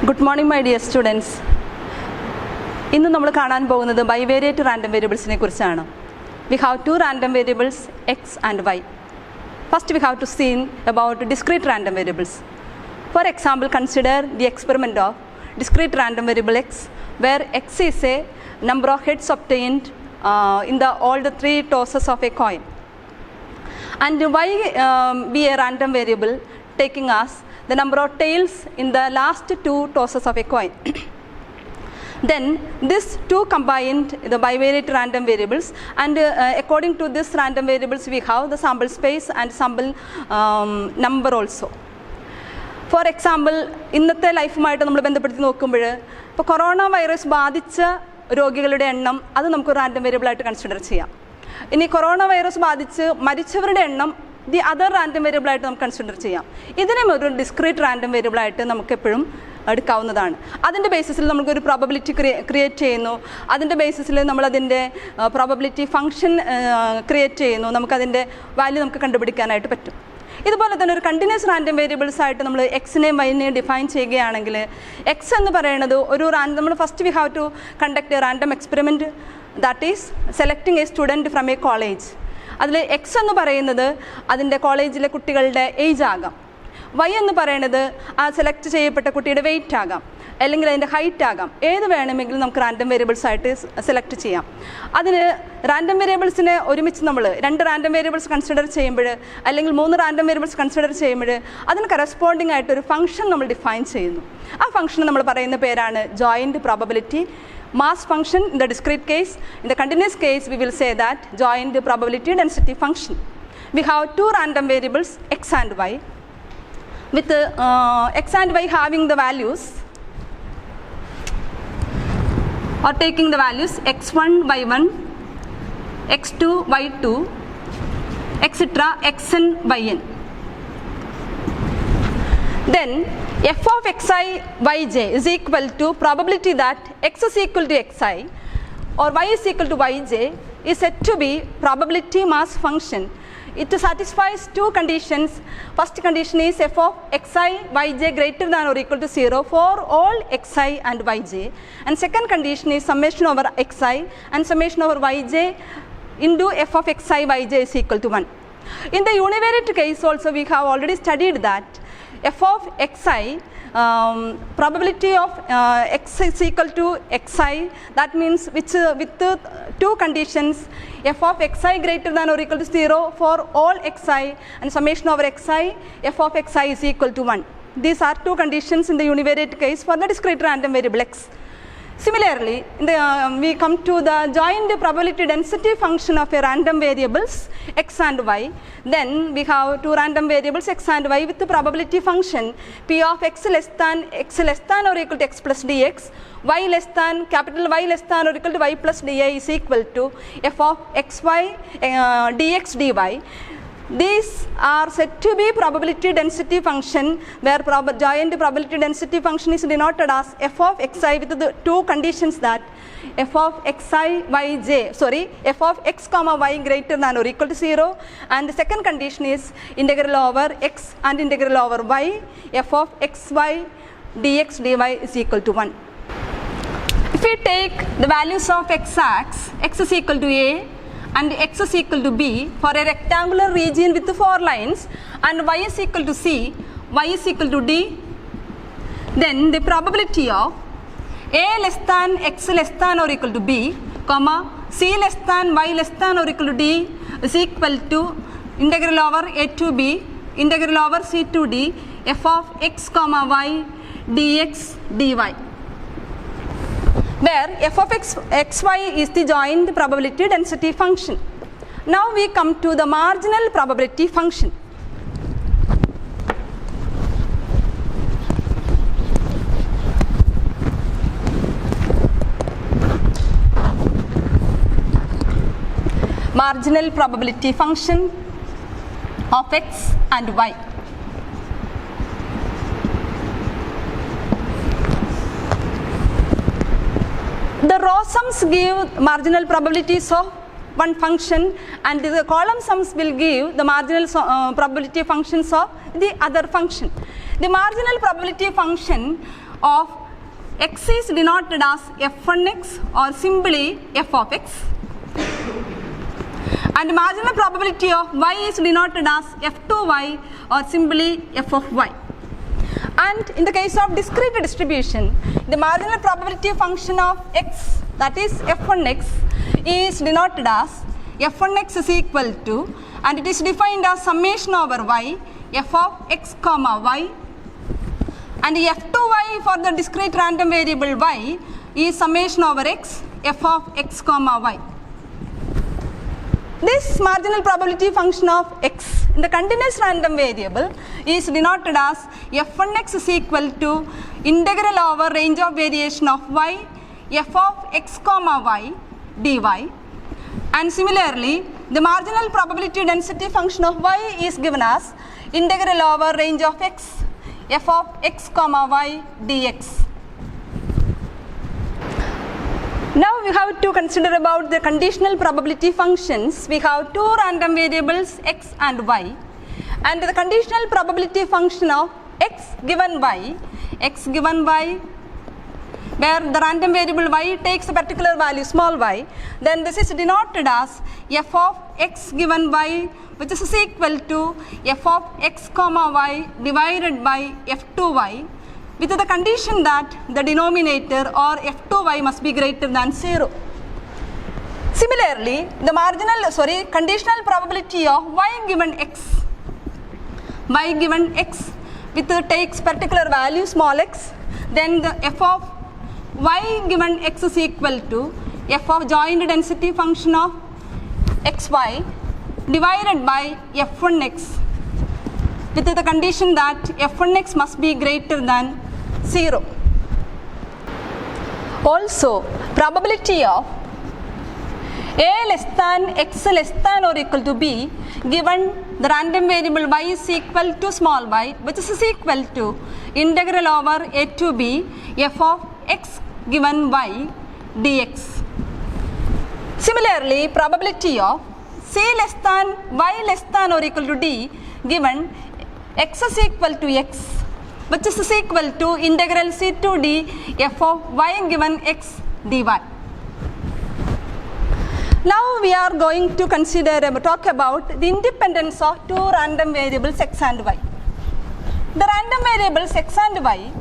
Good morning, my dear students. ഇന്ന് നമ്മൾ കാണാൻ പോകുന്നത് ബൈവേരിയേറ്റ് റാൻഡം വേരിയബിൾസിനെ കുറിച്ചാണ്. We have two random variables x and y. First we have to see about discrete random variables. For example, consider the experiment of discrete random variable x, where x is a number of heads obtained in all the three tosses of a coin, and y be a random variable taking us the number of tails in the last two tosses of a coin. Then these two combined the bivariate random variables, and according to this random variables we have the sample space and sample number also. For example, ഇന്നത്തെ ലൈഫുമായിട്ട് നമ്മൾ ബന്ധപ്പെടുത്തി നോക്കുമ്പോൾ ഇപ്പോൾ corona virus ബാധിച്ച രോഗികളുടെ എണ്ണം അത് നമുക്ക് റാൻഡം വേരിയബിളായിട്ട് കൺസിഡർ ചെയ്യാം. ഇനി കൊറോണ വൈറസ് ബാധിച്ച് മരിച്ചവരുടെ എണ്ണം ദി അതർ റാൻഡം വേരിയബിളായിട്ട് നമുക്ക് കൺസിഡർ ചെയ്യാം. ഇതിനെ ഒരു ഡിസ്ക്രീറ്റ് റാൻഡം വേരിയബിളായിട്ട് നമുക്ക് എപ്പോഴും എടുക്കാവുന്നതാണ്. അതിൻ്റെ ബേസിസിൽ നമുക്കൊരു പ്രോബബിലിറ്റി ക്രിയേറ്റ് ചെയ്യുന്നു. അതിൻ്റെ ബേസിസിൽ നമ്മളതിൻ്റെ പ്രോബബിലിറ്റി ഫംഗ്ഷൻ ക്രിയേറ്റ് ചെയ്യുന്നു. നമുക്കതിൻ്റെ വാല്യൂ നമുക്ക് കണ്ടുപിടിക്കാനായിട്ട് പറ്റും. ഇതുപോലെ തന്നെ ഒരു കണ്ടിന്യൂസ് റാൻഡം വേരിയബിൾസ് ആയിട്ട് നമ്മൾ എക്സിനെയും വൈനെയും ഡിഫൈൻ ചെയ്യുകയാണെങ്കിൽ എക്സ് എന്ന് പറയുന്നത് ഒരു നമ്മൾ first we have to conduct a random experiment, that is selecting a student from a college. അതിൽ എക്സ് എന്ന് പറയുന്നത് അതിൻ്റെ കോളേജിലെ കുട്ടികളുടെ ഏജ് ആകാം. വൈ എന്ന് പറയുന്നത് ആ സെലക്ട് ചെയ്യപ്പെട്ട കുട്ടിയുടെ വെയിറ്റ് ആകാം, അല്ലെങ്കിൽ അതിൻ്റെ ഹൈറ്റ് ആകാം. ഏത് വേണമെങ്കിലും നമുക്ക് റാൻഡം വേരിയബിൾസ് ആയിട്ട് സെലക്ട് ചെയ്യാം. അതിന് റാൻഡം വേരിയബിൾസിനെ ഒരുമിച്ച് നമ്മൾ രണ്ട് റാൻഡം വേരിയബിൾസ് കൺസിഡർ ചെയ്യുമ്പോൾ, അല്ലെങ്കിൽ മൂന്ന് റാൻഡം വേരിയബിൾസ് കൺസിഡർ ചെയ്യുമ്പോൾ അതിന് കറസ്പോണ്ടിങ് ആയിട്ട് ഒരു ഫംഗ്ഷൻ നമ്മൾ ഡിഫൈൻ ചെയ്യുന്നു. ആ ഫംഗ്ഷൻ നമ്മൾ പറയുന്ന പേരാണ് joint probability mass function. In the discrete case, in the continuous case we will say that joint probability density function. We have two random variables x and y, with x and y having the values or taking the values x1 y1, x2 y2, etc. xn yn. Then f of xi yj is equal to probability that x is equal to xi or y is equal to yj is said to be probability mass function. It satisfies two conditions. First condition is f of xi yj greater than or equal to 0 for all xi and yj, and second condition is summation over xi and summation over yj into f of xi yj is equal to 1. In the univariate case also we have already studied that f of xi probability of x is equal to xi, that means which with two conditions, f of xi greater than or equal to 0 for all xi and summation over xi f of xi is equal to 1. These are two conditions in the univariate case for the discrete random variable x. Similarly, we come to the joint probability density function of a random variables x and y. Then we have two random variables x and y with the probability function p of x less than or equal to x plus dx, y less than capital Y less than or equal to y plus di is equal to f of xy dx dy. These are said to be probability density function, where joint probability density function is denoted as f of xi with the two conditions that f of xi yj, f of x comma y greater than or equal to 0, and the second condition is integral over x and integral over y f of xy dx dy is equal to 1. If we take the values of x is equal to a and x is equal to b for a rectangular region with 4 lines, and y is equal to c, y is equal to d, then the probability of a less than x less than or equal to b, comma c less than y less than or equal to d is equal to integral over a to b integral over c to d f of x comma y dx dy, where f of xy is the joint probability density function. Now we come to the marginal probability function. Marginal probability function of x and y. The row sums give marginal probabilities of one function, and the column sums will give the marginal probability functions of the other function. The marginal probability function of x is denoted as f1x or simply f of x, and marginal probability of y is denoted as f2y or simply f of y. And in the case of discrete distribution, the marginal probability function of x, that is f1x, is denoted as f1x is equal to, and it is defined as summation over y, f of x comma y, and f2y for the discrete random variable y is summation over x, f of x comma y. This marginal probability function of x in the continuous random variable is denoted as f1x is equal to integral over range of variation of y, f of x comma y dy, and similarly the marginal probability density function of y is given as integral over range of x, f of x comma y dx. Now we have to consider about the conditional probability functions. We have two random variables x and y, and the conditional probability function of x given y, where the random variable y takes a particular value small y, then this is denoted as f of x given y, which is equal to f of x comma y divided by f2y, with the condition that the denominator or f2y must be greater than 0. Similarly, the conditional probability of y given x with takes particular value small x, then the f of y given x is equal to f of joint density function of xy divided by f1x, with the condition that f1x must be greater than 0. Also, probability of a less than x less than or equal to b given the random variable y is equal to small y, which is equal to integral over a to b f of x given y dx. Similarly, probability of c less than y less than or equal to d given x is equal to x, which is equal to integral c to d f of y given x dy. Now we are going to talk about the independence of two random variables x and y. The random variables x and y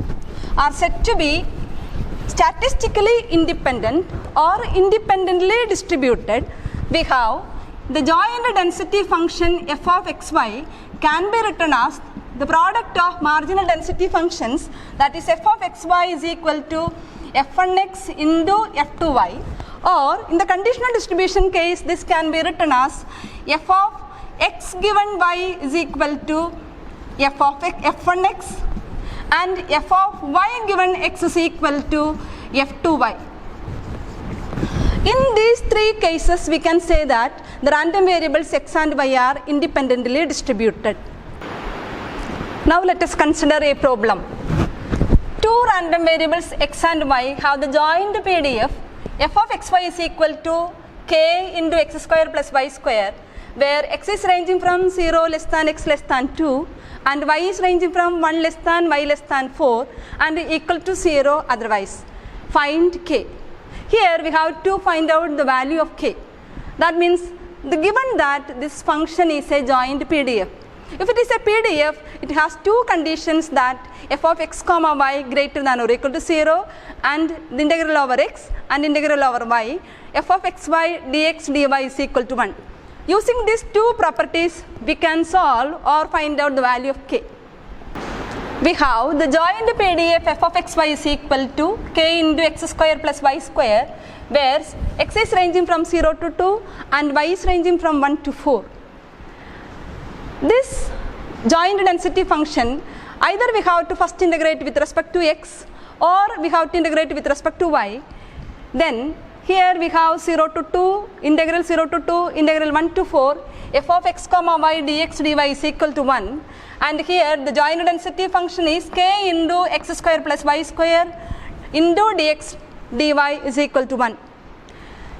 are said to be statistically independent or independently distributed. We have the joint density function f of xy can be written as the product of marginal density functions, that is f of xy is equal to f1x into f2y, or in the conditional distribution case this can be written as f of x given y is equal to f of f1x and f of y given x is equal to f2y. In these three cases we can say that the random variables x and y are independently distributed. Now let us consider a problem. Two random variables x and y have the joint PDF f of xy is equal to k into x square plus y square, where x is ranging from 0 less than x less than 2 and y is ranging from 1 less than y less than 4 and equal to 0 otherwise. Find k. Here we have to find out the value of k. That means given that this function is a joint PDF. If it is a PDF, it has two conditions, that f of x comma y greater than or equal to 0 and the integral over x and integral over y, f of xy dx dy is equal to 1. Using these two properties, we can solve or find out the value of k. We have the joint PDF f of xy is equal to k into x square plus y square, where x is ranging from 0 to 2 and y is ranging from 1 to 4. This joint density function, either we have to first integrate with respect to x or we have to integrate with respect to y. Then here we have 0 to 2, integral 0 to 2, integral 1 to 4, f of x comma y dx dy is equal to 1, and here the joint density function is k into x square plus y square into dx dy is equal to 1.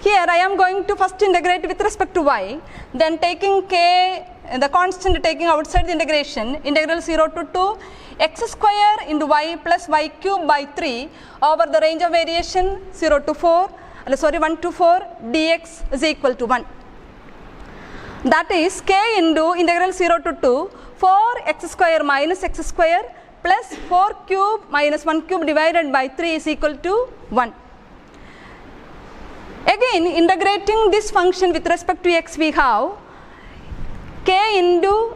Here I am going to first integrate with respect to y, then taking k, the constant taking outside the integration, integral 0 to 2 x square into y plus y cube by 3 over the range of variation 0 to 4, 1 to 4 dx is equal to 1. That is k into integral 0 to 2 4x square minus x square plus 4 cube minus 1 cube divided by 3 is equal to 1. Again, integrating this function with respect to x, we have k into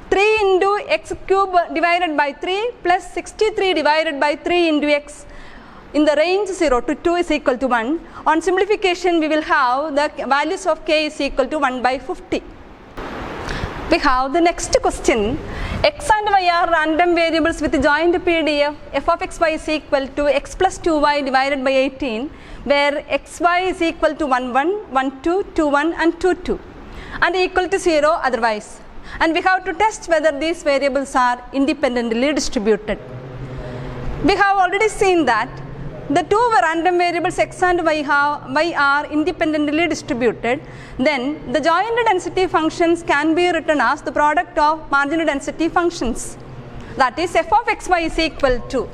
3 into x cube divided by 3 plus 63 divided by 3 into x in the range 0 to 2 is equal to 1. On simplification, we will have the values of k is equal to 1 by 50. We have the next question. X and y are random variables with joint PDF. F of xy is equal to x plus 2y divided by 18, where xy is equal to 1, 1, 1, 2, 2, 1 and 2, 2 and equal to 0 otherwise. And we have to test whether these variables are independently distributed. We have already seen that the two random variables x and y are independently distributed. Then the joint density functions can be written as the product of marginal density functions. That is, f of xy is equal to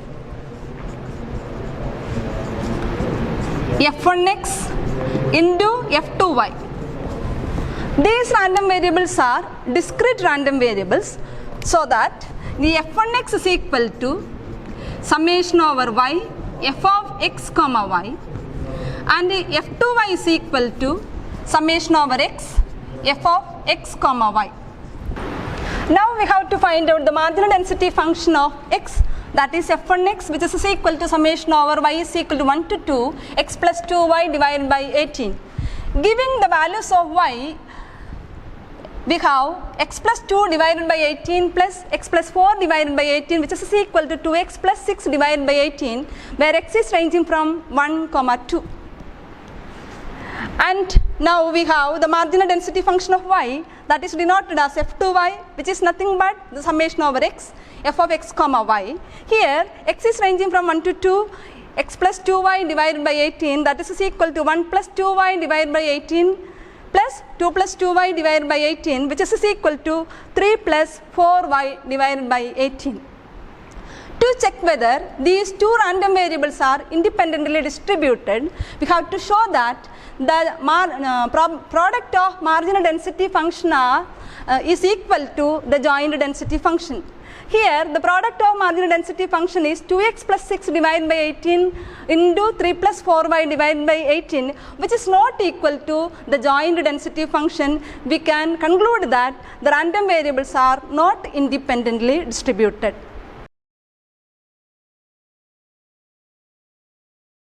f1x into f2y. These random variables are discrete random variables, so that the f1x is equal to summation over y f of x comma y, and the f2y is equal to summation over x f of x comma y. Now we have to find out the marginal density function of x, that is f1x, which is equal to summation over y is equal to 1 to 2 x plus 2y divided by 18. Giving the values of y, we have x plus 2 divided by 18 plus x plus 4 divided by 18, which is equal to 2x plus 6 divided by 18, where x is ranging from 1, 2. And now we have the marginal density function of y, that is denoted as f2y, which is nothing but the summation over x f of x comma y. Here x is ranging from 1 to 2, x plus 2y divided by 18, that is equal to 1 plus 2y divided by 18 plus 2 plus 2y divided by 18, which is equal to 3 plus 4y divided by 18. To check whether these two random variables are independently distributed, we have to show that the product of marginal density function is equal to the joint density function. Here the product of marginal density function is 2x plus 6 divided by 18 into 3 plus 4y divided by 18, which is not equal to the joint density function. We can conclude that the random variables are not independently distributed.